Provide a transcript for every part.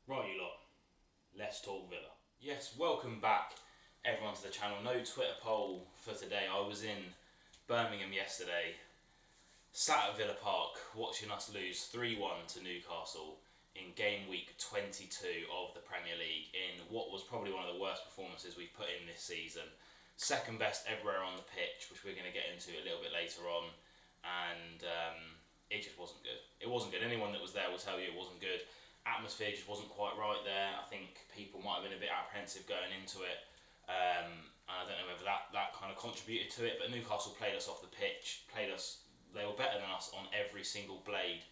Right, you lot, let's talk Villa. Yes, welcome back everyone to the channel. No Twitter poll for today. I was in Birmingham yesterday, sat at Villa Park watching us lose 3-1 to Newcastle in game week 22 of the Premier League in what was probably one of the worst performances we've put in this season. Second best everywhere on the pitch, which we're going to get into a little bit later on, and it just wasn't good. It wasn't good. Anyone that was there will tell you it wasn't good. Atmosphere just wasn't quite right there. I think people might have been a bit apprehensive going into it. And I don't know whether that kind of contributed to it, but Newcastle played us off the pitch, played us. They were better than us on every single blade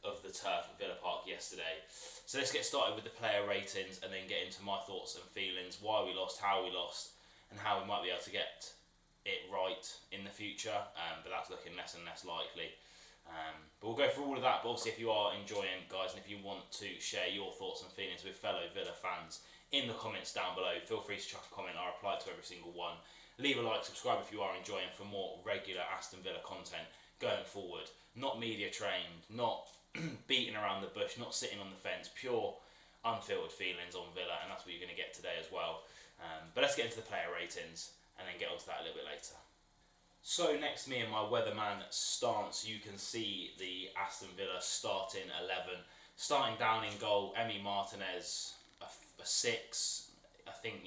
of the turf at Villa Park yesterday. So let's get started with the player ratings and then get into my thoughts and feelings, why we lost, how we lost, and how we might be able to get it right in the future. But that's looking less and less likely. But we'll go through all of that. But obviously, if you are enjoying, guys, and if you want to share your thoughts and feelings with fellow Villa fans in the comments down below, feel free to chuck a comment. I reply to every single one. Leave a like, subscribe if you are enjoying for more regular Aston Villa content going forward. Not media trained, not beating around the bush, not sitting on the fence. Pure, unfiltered feelings on Villa, and that's what you're going to get today as well. But let's get into the player ratings and then get onto that a little bit later. So next to me in my weatherman stance, you can see the Aston Villa starting 11. Starting down in goal, Emi Martinez, a 6. I think,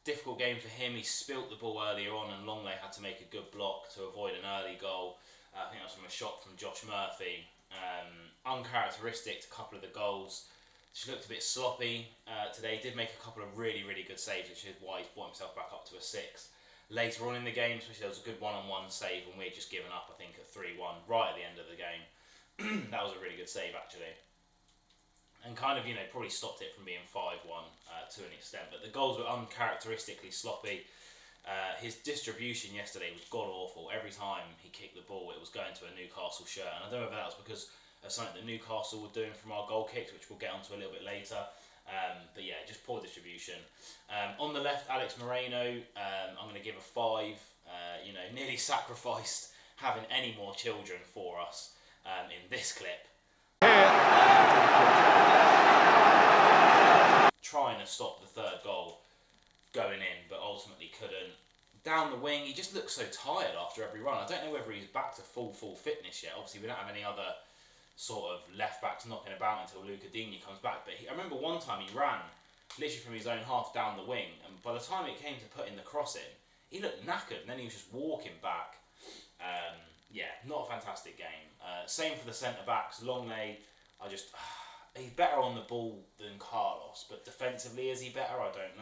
difficult game for him. He spilt the ball earlier on and Longley had to make a good block to avoid an early goal. I think that was from a shot from Josh Murphy. Uncharacteristic to a couple of the goals. She looked a bit sloppy today. Did make a couple of really, really good saves, which is why he's brought himself back up to a 6. Later on in the game, especially, there was a good one-on-one save and we had just given up, I think, at 3-1 right at the end of the game. That was a really good save, actually. And kind of, probably stopped it from being 5-1 to an extent. But the goals were uncharacteristically sloppy. His distribution yesterday was god-awful. Every time he kicked the ball, it was going to a Newcastle shirt. And I don't know if that was because of something that Newcastle were doing from our goal kicks, which we'll get onto a little bit later. But yeah, just poor distribution. On the left, Alex Moreno, I'm going to give a 5. Nearly sacrificed having any more children for us in this clip. Trying to stop the third goal going in, but ultimately couldn't. Down the wing, he just looks so tired after every run. I don't know whether he's back to full fitness yet. Obviously, we don't have any other sort of left backs knocking about until Luca Digne comes back. But I remember one time he ran literally from his own half down the wing, and by the time it came to putting the cross in, he looked knackered, and then he was just walking back. Yeah, not a fantastic game. Same for the centre backs. Longley, he's better on the ball than Carlos, but defensively is he better? I don't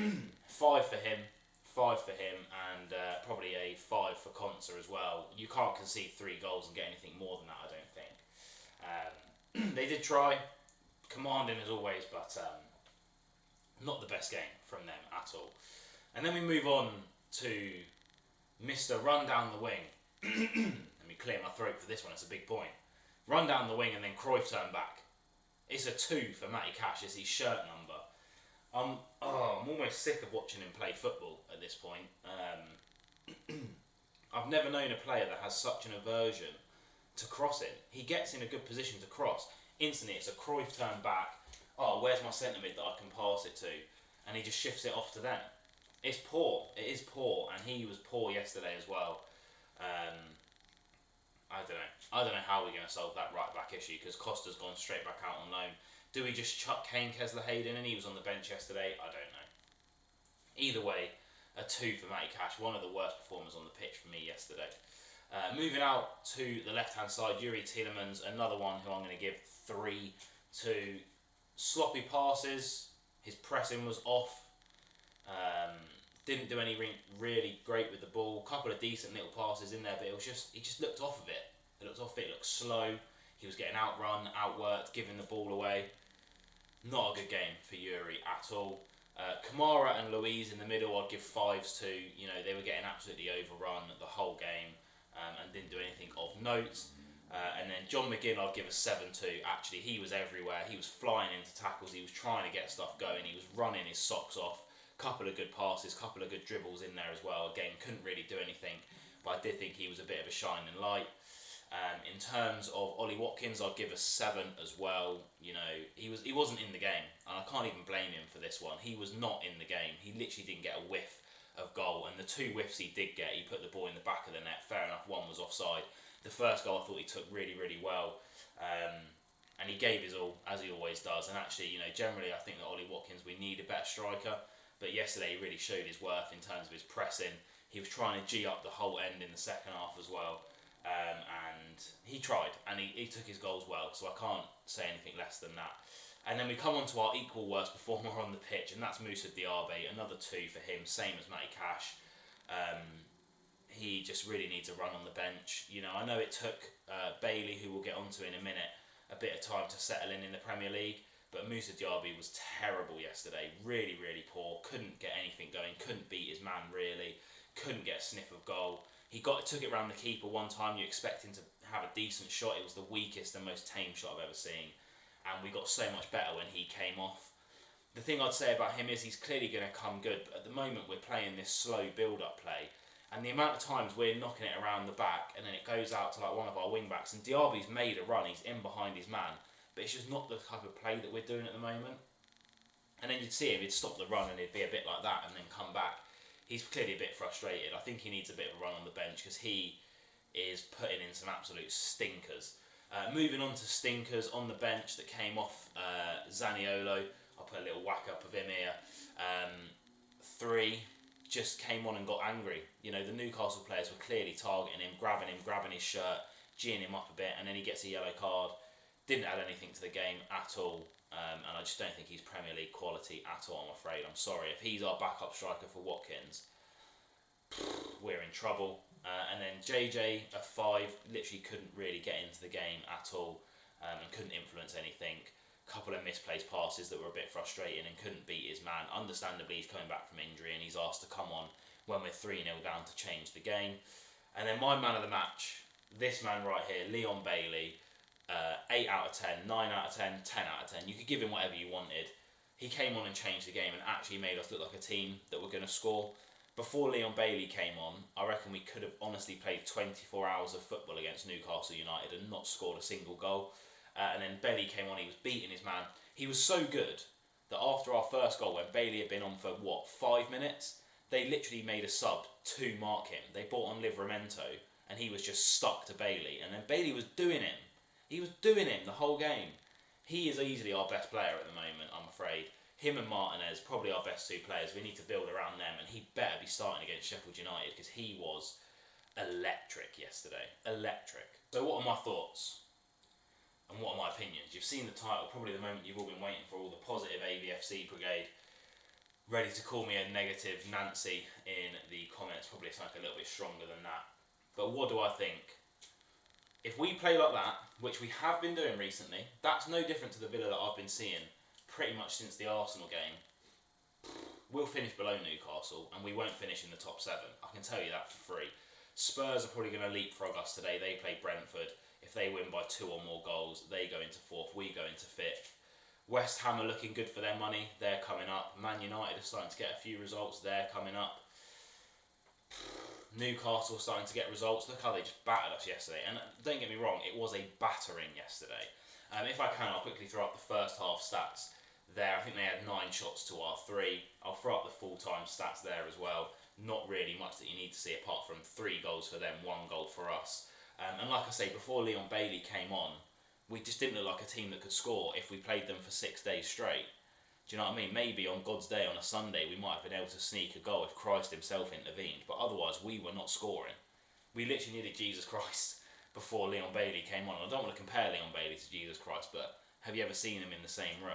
know. 5 for him. 5 for him, and probably a 5 for Conser as well. You can't concede 3 goals and get anything more than that, I don't think. They did try, commanding as always, but not the best game from them at all. And then we move on to Mr. Run Down the Wing. Let me clear my throat for this one, it's a big point. Run down the wing and then Cruyff turn back. It's a 2 for Matty Cash, it's his shirt number. I'm almost sick of watching him play football at this point. I've never known a player that has such an aversion to crossing. He gets in a good position to cross. Instantly, it's a Cruyff turn back. Oh, where's my centre mid that I can pass it to? And he just shifts it off to them. It's poor. It is poor, and he was poor yesterday as well. I don't know how we're going to solve that right back issue because Costa's gone straight back out on loan. Do we just chuck Kane Kesler-Hayden and he was on the bench yesterday? I don't know. Either way, a 2 for Matty Cash, one of the worst performers on the pitch for me yesterday. Moving out to the left-hand side, Yuri Tielemans, another one who I'm going to give 3 to. Sloppy passes, his pressing was off, didn't do any really great with the ball, couple of decent little passes in there, but he just looked off of it. It looked slow, he was getting outrun, outworked, giving the ball away. Not a good game for Yuri at all. Kamara and Louise in the middle, I'd give 5s to. They were getting absolutely overrun the whole game and didn't do anything of note. And then John McGinn, I'd give a 7 to. Actually, he was everywhere. He was flying into tackles. He was trying to get stuff going. He was running his socks off. Couple of good passes, couple of good dribbles in there as well. Again, couldn't really do anything, but I did think he was a bit of a shining light. In terms of Ollie Watkins, I'd give a 7 as well. You know, he wasn't in the game, and I can't even blame him for this one. He was not in the game. He literally didn't get a whiff of goal, and the 2 whiffs he did get, he put the ball in the back of the net. Fair enough, one was offside. The first goal I thought he took really, really well, and he gave his all, as he always does. And actually, you know, generally I think that Ollie Watkins, we need a better striker, but yesterday he really showed his worth in terms of his pressing. He was trying to G up the whole end in the second half as well. And he tried, and he took his goals well, so I can't say anything less than that. And then we come on to our equal worst performer on the pitch, and that's Moussa Diaby. Another 2 for him, same as Matty Cash. He just really needs a run on the bench. You know, I know it took Bailey, who we'll get onto in a minute, a bit of time to settle in the Premier League, but Moussa Diaby was terrible yesterday. Really, really poor. Couldn't get anything going. Couldn't beat his man, really. Couldn't get a sniff of goal. He took it round the keeper one time. You expect him to have a decent shot. It was the weakest and most tame shot I've ever seen. And we got so much better when he came off. The thing I'd say about him is he's clearly going to come good. But at the moment we're playing this slow build-up play. And the amount of times we're knocking it around the back and then it goes out to like one of our wing-backs. And Diaby's made a run. He's in behind his man. But it's just not the type of play that we're doing at the moment. And then you'd see him, he'd stop the run and he'd be a bit like that and then come back. He's clearly a bit frustrated. I think he needs a bit of a run on the bench because he is putting in some absolute stinkers. Moving on to stinkers on the bench that came off Zaniolo. I'll put a little whack up of him here. 3 just came on and got angry. You know, the Newcastle players were clearly targeting him, grabbing his shirt, geeing him up a bit, and then he gets a yellow card. Didn't add anything to the game at all. And I just don't think he's Premier League quality at all, I'm afraid. I'm sorry. If he's our backup striker for Watkins, we're in trouble. And then JJ, a 5, literally couldn't really get into the game at all and couldn't influence anything. Couple of misplaced passes that were a bit frustrating and couldn't beat his man. Understandably, he's coming back from injury and he's asked to come on when we're 3-0 down to change the game. And then my man of the match, this man right here, Leon Bailey. 8 out of 10, 9 out of 10, 10 out of 10. You could give him whatever you wanted. He came on and changed the game and actually made us look like a team that were going to score. Before Leon Bailey came on, I reckon we could have honestly played 24 hours of football against Newcastle United and not scored a single goal. And then Bailey came on, he was beating his man. He was so good that after our first goal, when Bailey had been on for, 5 minutes, they literally made a sub to mark him. They brought on Livramento and he was just stuck to Bailey. And then Bailey was doing him. He was doing him the whole game. He is easily our best player at the moment, I'm afraid. Him and Martinez, probably our best 2 players. We need to build around them, and he better be starting against Sheffield United because he was electric yesterday. Electric. So what are my thoughts? And what are my opinions? You've seen the title, probably the moment you've all been waiting for, all the positive AVFC brigade ready to call me a negative Nancy in the comments. Probably something a little bit stronger than that. But what do I think? If we play like that, which we have been doing recently, that's no different to the Villa that I've been seeing pretty much since the Arsenal game. We'll finish below Newcastle and we won't finish in the top 7. I can tell you that for free. Spurs are probably going to leapfrog us today. They play Brentford. If they win by 2 or more goals, they go into 4th, we go into 5th. West Ham are looking good for their money. They're coming up. Man United are starting to get a few results. They're coming up. Newcastle starting to get results. Look how they just battered us yesterday. And don't get me wrong, it was a battering yesterday. If I can, I'll quickly throw up the first half stats there. I think they had 9 shots to our 3. I'll throw up the full-time stats there as well. Not really much that you need to see apart from 3 goals for them, 1 goal for us. And like I say, before Leon Bailey came on, we just didn't look like a team that could score if we played them for 6 days straight. Do you know what I mean? Maybe on God's day on a Sunday we might have been able to sneak a goal if Christ himself intervened, but otherwise we were not scoring. We literally needed Jesus Christ before Leon Bailey came on. I don't want to compare Leon Bailey to Jesus Christ, but have you ever seen him in the same room?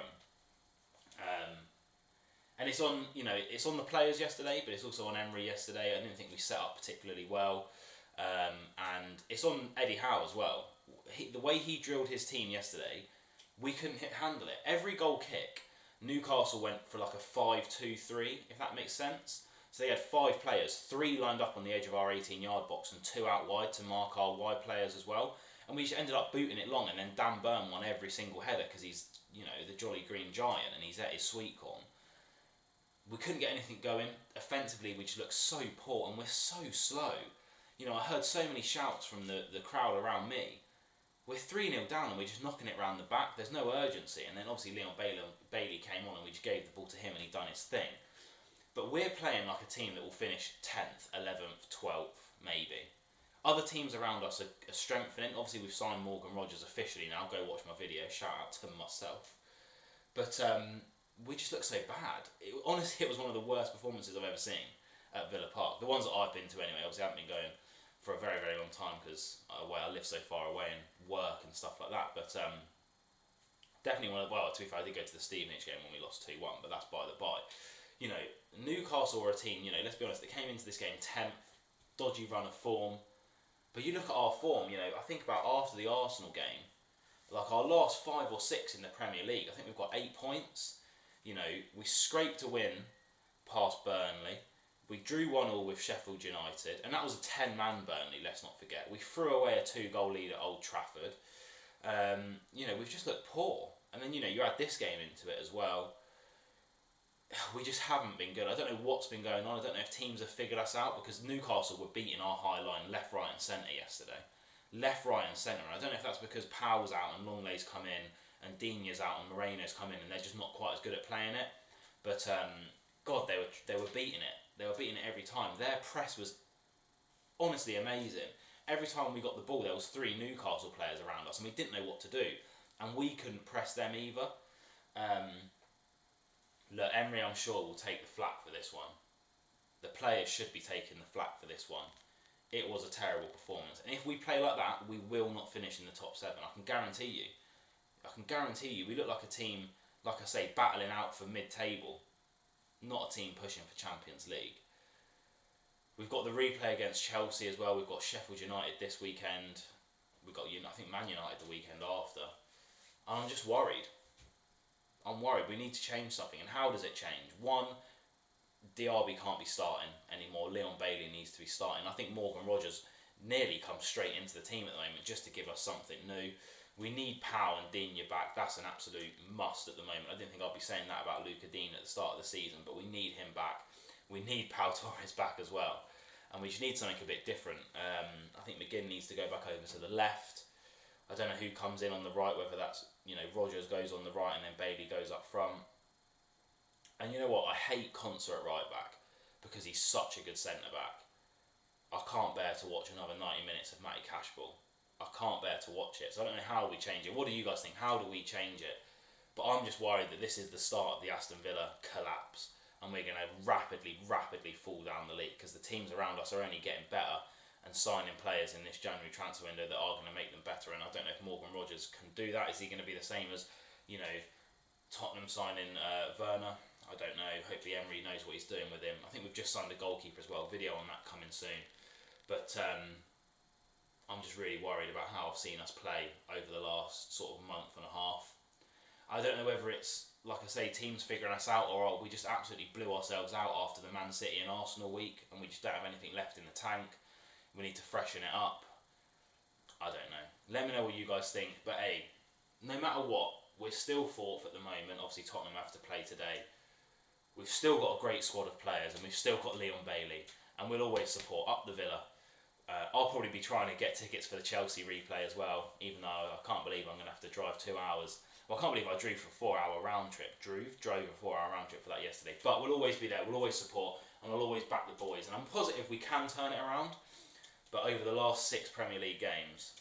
And it's on, it's on the players yesterday, but it's also on Emery yesterday. I didn't think we set up particularly well. And it's on Eddie Howe as well. The way he drilled his team yesterday, we couldn't handle it. Every goal kick, Newcastle went for like a 5-2-3, if that makes sense. So they had 5 players, 3 lined up on the edge of our 18-yard box and 2 out wide to mark our wide players as well. And we just ended up booting it long, and then Dan Burn won every single header because he's, the jolly green giant and he's at his sweet corn. We couldn't get anything going. Offensively, we just looked so poor and we're so slow. You know, I heard so many shouts from the crowd around me. We're 3-0 down and we're just knocking it round the back. There's no urgency. And then obviously Leon Bailey came on and we just gave the ball to him and he done his thing. But we're playing like a team that will finish 10th, 11th, 12th, maybe. Other teams around us are strengthening. Obviously, we've signed Morgan Rogers officially now. Go watch my video. Shout out to myself. But we just look so bad. Honestly, it was one of the worst performances I've ever seen at Villa Park. The ones that I've been to anyway. Obviously, I haven't been going for a very, very long time because I live so far away and work and stuff like that. But definitely to be fair, I did go to the Stevenage game when we lost 2-1, but that's by the by. You know, Newcastle are a team, you know, let's be honest, they came into this game 10th, dodgy run of form. But you look at our form, you know, I think about after the Arsenal game, like our last 5 or 6 in the Premier League, I think we've got 8 points. You know, we scraped a win past Burnley. We drew 1-1 with Sheffield United, and that was a 10-man Burnley, let's not forget. We threw away a 2-goal lead at Old Trafford. You know, we've just looked poor. And then, you know, you add this game into it as well. We just haven't been good. I don't know what's been going on. I don't know if teams have figured us out, because Newcastle were beating our high line left, right and centre yesterday. Left, right and centre. I don't know if that's because Powell's out and Longlay's come in and Digne's out and Moreno's come in and they're just not quite as good at playing it. But, God, they were beating it. They were beating it every time. Their press was honestly amazing. Every time we got the ball, there was 3 Newcastle players around us and we didn't know what to do. And we couldn't press them either. Look, Emery, I'm sure, will take the flak for this one. The players should be taking the flak for this one. It was a terrible performance. And if we play like that, we will not finish in the top 7. I can guarantee you. We look like a team, like I say, battling out for mid-table. Not a team pushing for Champions League. We've got the replay against Chelsea as well. We've got Sheffield United this weekend. We've got, I think, Man United the weekend after. And I'm just worried. We need to change something. And how does it change? One, Diaby can't be starting anymore. Leon Bailey needs to be starting. I think Morgan Rogers nearly comes straight into the team at the moment just to give us something new. We need Powell and Digne back. That's an absolute must at the moment. I didn't think I'd be saying that about Luca Digne at the start of the season, but we need him back. We need Pau Torres back as well. And we just need something a bit different. I think McGinn needs to go back over to the left. I don't know who comes in on the right, whether that's, you know, Rogers goes on the right and then Bailey goes up front. And you know what? I hate Concert at right back because he's such a good centre back. I can't bear to watch another 90 minutes of Matty Cashball. I can't bear to watch it. So I don't know how we change it. What do you guys think? How do we change it? But I'm just worried that this is the start of the Aston Villa collapse and we're going to rapidly fall down the league because the teams around us are only getting better and signing players in this January transfer window that are going to make them better. And I don't know if Morgan Rogers can do that. Is he going to be the same as, you know, Tottenham signing Werner? I don't know. Hopefully Emery knows what he's doing with him. I think we've just signed a goalkeeper as well. Video on that coming soon. But I'm just really worried about how I've seen us play over the last sort of month and a half. I don't know whether it's, like I say, teams figuring us out or we just absolutely blew ourselves out after the Man City and Arsenal week and we just don't have anything left in the tank. We need to freshen it up. I don't know. Let me know what you guys think. But hey, no matter what, we're still 4th at the moment. Obviously Tottenham have to play today. We've still got a great squad of players and we've still got Leon Bailey. And we'll always support up the Villa. I'll probably be trying to get tickets for the Chelsea replay as well, even though I can't believe I'm going to have to drive 2 hours. Well, I can't believe I drove for a 4-hour round trip. Drove a 4-hour round trip for that yesterday. But we'll always be there. We'll always support and we'll always back the boys. And I'm positive we can turn it around. But over the last 6 Premier League games,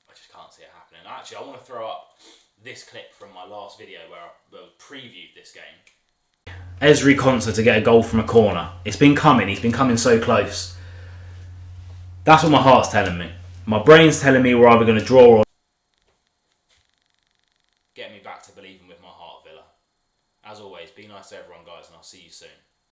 I just can't see it happening. Actually, I want to throw up this clip from my last video where I previewed this game. Ezri Konsa to get a goal from a corner. It's been coming. He's been coming so close. That's what my heart's telling me. My brain's telling me we're either going to draw or get me back to believing with my heart, Villa. As always, be nice to everyone, guys, and I'll see you soon.